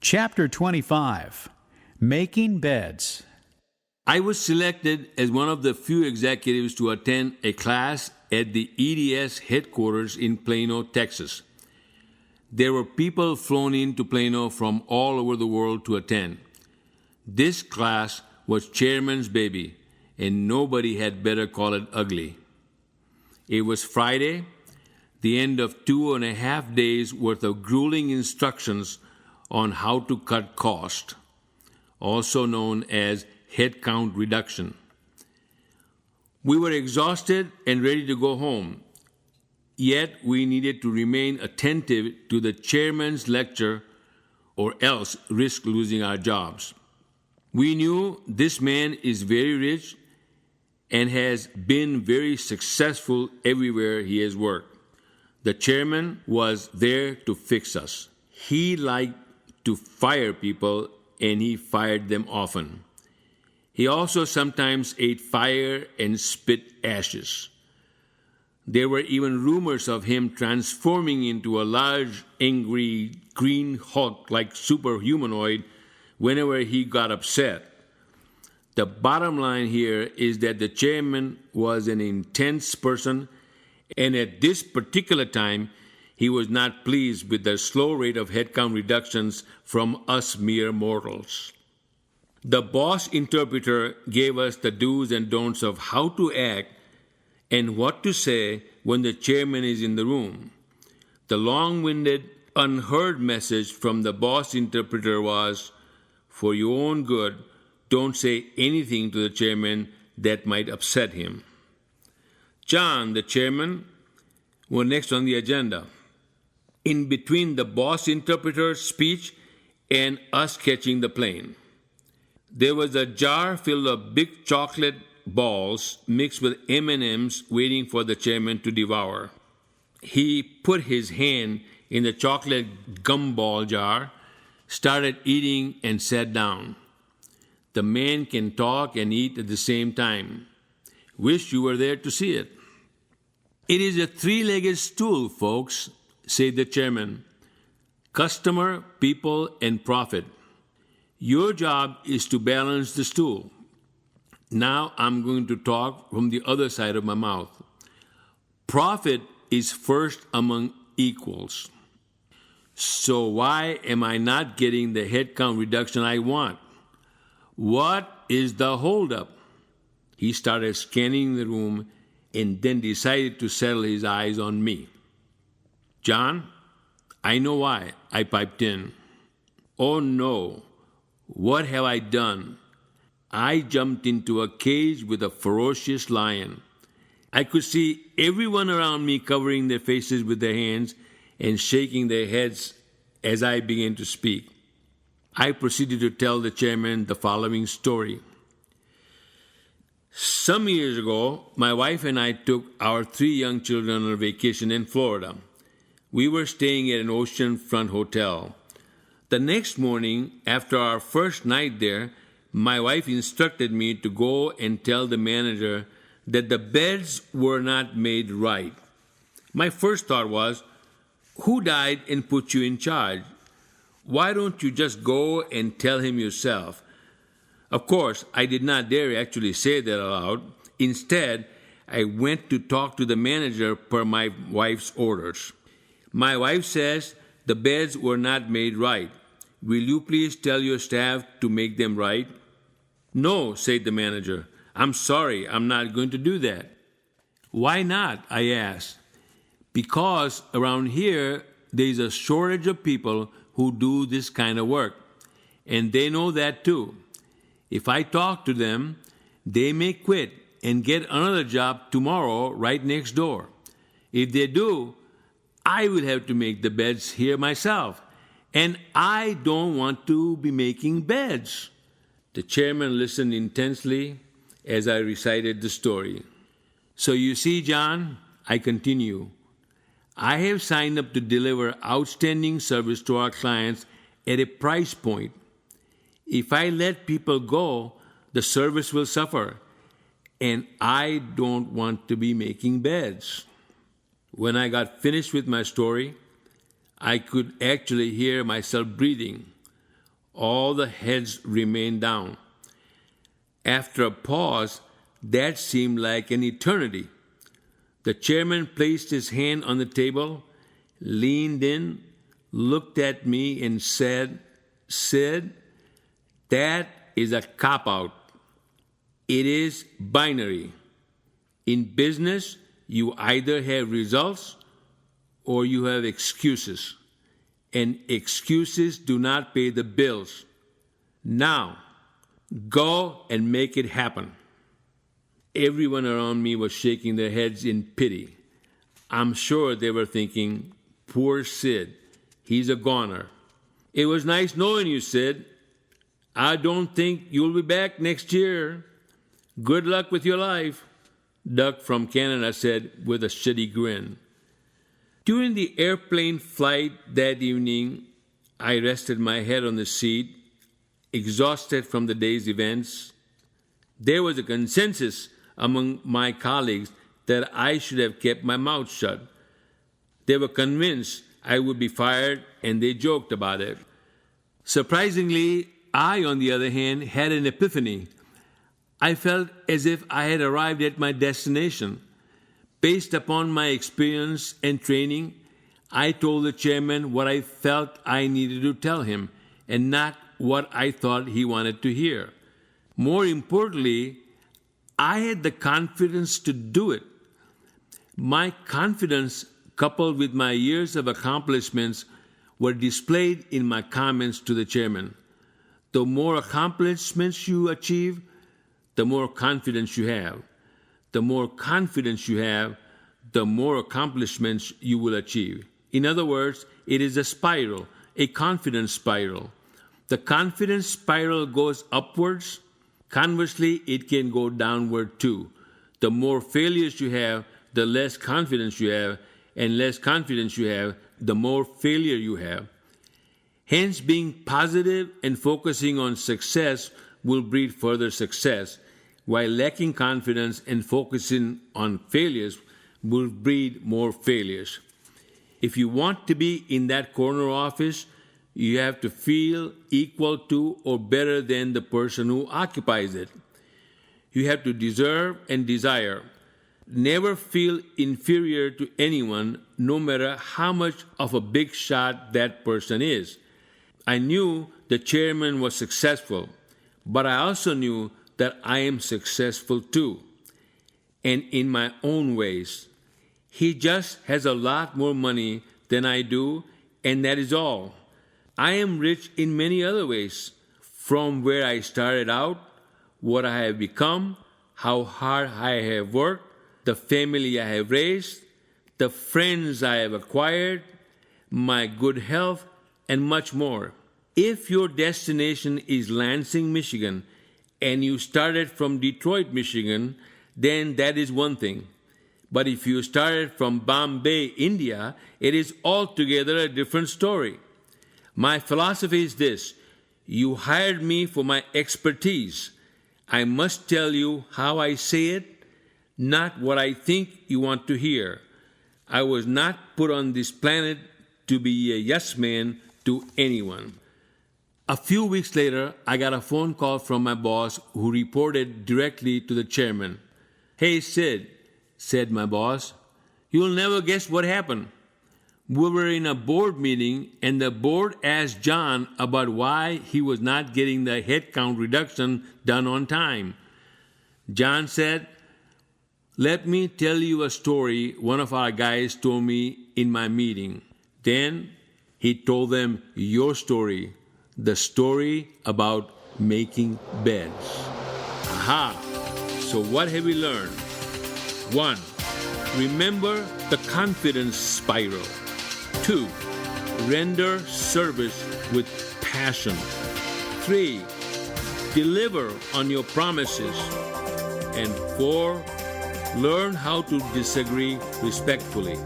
Chapter 25, Making Beds. I was selected as one of the few executives to attend a class at the EDS headquarters in Plano, Texas. There were people flown into Plano from all over the world to attend. This class was Chairman's baby, and nobody had better call it ugly. It was Friday, the end of 2.5 days worth of grueling instructions on how to cut cost, also known as headcount reduction. We were exhausted and ready to go home, yet we needed to remain attentive to the chairman's lecture or else risk losing our jobs. We knew this man is very rich and has been very successful everywhere he has worked. The chairman was there to fix us. He liked to fire people, and he fired them often. He also sometimes ate fire and spit ashes. There were even rumors of him transforming into a large, angry, green Hulk-like superhumanoid whenever he got upset. The bottom line here is that the chairman was an intense person, and at this particular time, he was not pleased with the slow rate of headcount reductions from us mere mortals. The boss interpreter gave us the do's and don'ts of how to act and what to say when the chairman is in the room. The long-winded, unheard message from the boss interpreter was, for your own good, don't say anything to the chairman that might upset him. John, the chairman, was next on the agenda. In between the boss interpreter's speech and us catching the plane, there was a jar filled of big chocolate balls mixed with M&Ms waiting for the chairman to devour. He put his hand in the chocolate gumball jar, started eating, and sat down. The man can talk and eat at the same time. Wish you were there to see it. It is a three-legged stool, folks, said the chairman. Customer, people, and profit. Your job is to balance the stool. Now I'm going to talk from the other side of my mouth. Profit is first among equals. So why am I not getting the headcount reduction I want? What is the holdup? He started scanning the room and then decided to settle his eyes on me. John, I know why, I piped in. Oh no, what have I done? I jumped into a cage with a ferocious lion. I could see everyone around me covering their faces with their hands and shaking their heads as I began to speak. I proceeded to tell the chairman the following story. Some years ago, my wife and I took our 3 young children on a vacation in Florida. We were staying at an oceanfront hotel. The next morning, after our first night there, my wife instructed me to go and tell the manager that the beds were not made right. My first thought was, who died and put you in charge? Why don't you just go and tell him yourself? Of course, I did not dare actually say that aloud. Instead, I went to talk to the manager per my wife's orders. My wife says the beds were not made right. Will you please tell your staff to make them right? No, said the manager. I'm sorry, I'm not going to do that. Why not? I asked. Because around here, there's a shortage of people who do this kind of work, and they know that too. If I talk to them, they may quit and get another job tomorrow right next door. If they do, I will have to make the beds here myself, and I don't want to be making beds. The chairman listened intensely as I recited the story. So you see, John, I continue, I have signed up to deliver outstanding service to our clients at a price point. If I let people go, the service will suffer, and I don't want to be making beds. When I got finished with my story, I could actually hear myself breathing. All the heads remained down. After a pause that seemed like an eternity, the chairman placed his hand on the table, leaned in, looked at me, and said, "Sid, that is a cop-out. It is binary. In business, you either have results or you have excuses, and excuses do not pay the bills. Now, go and make it happen." Everyone around me was shaking their heads in pity. I'm sure they were thinking, "Poor Sid, he's a goner." "It was nice knowing you, Sid. I don't think you'll be back next year. Good luck with your life," Doug from Canada said with a shitty grin. During the airplane flight that evening, I rested my head on the seat, exhausted from the day's events. There was a consensus among my colleagues that I should have kept my mouth shut. They were convinced I would be fired, and they joked about it. Surprisingly, I, on the other hand, had an epiphany. I felt as if I had arrived at my destination. Based upon my experience and training, I told the chairman what I felt I needed to tell him, and not what I thought he wanted to hear. More importantly, I had the confidence to do it. My confidence, coupled with my years of accomplishments, were displayed in my comments to the chairman. The more accomplishments you achieve, the more confidence you have. The more confidence you have, the more accomplishments you will achieve. In other words, it is a spiral, a confidence spiral. The confidence spiral goes upwards. Conversely, it can go downward too. The more failures you have, the less confidence you have, and less confidence you have, the more failure you have. Hence, being positive and focusing on success will breed further success, while lacking confidence and focusing on failures will breed more failures. If you want to be in that corner office, you have to feel equal to or better than the person who occupies it. You have to deserve and desire. Never feel inferior to anyone, no matter how much of a big shot that person is. I knew the chairman was successful, but I also knew that I am successful too, and in my own ways. He just has a lot more money than I do, and that is all. I am rich in many other ways, from where I started out, what I have become, how hard I have worked, the family I have raised, the friends I have acquired, my good health, and much more. If your destination is Lansing, Michigan, and you started from Detroit, Michigan, then that is one thing. But if you started from Bombay, India, it is altogether a different story. My philosophy is this: you hired me for my expertise. I must tell you how I say it, not what I think you want to hear. I was not put on this planet to be a yes man to anyone. A few weeks later, I got a phone call from my boss, who reported directly to the chairman. "Hey, Sid," said my boss, "you'll never guess what happened. We were in a board meeting, and the board asked John about why he was not getting the headcount reduction done on time. John said, 'Let me tell you a story one of our guys told me in my meeting.' Then he told them your story, the story about making beds." Aha! So what have we learned? 1. Remember the confidence spiral. 2. Render service with passion. 3. Deliver on your promises. And 4. Learn how to disagree respectfully.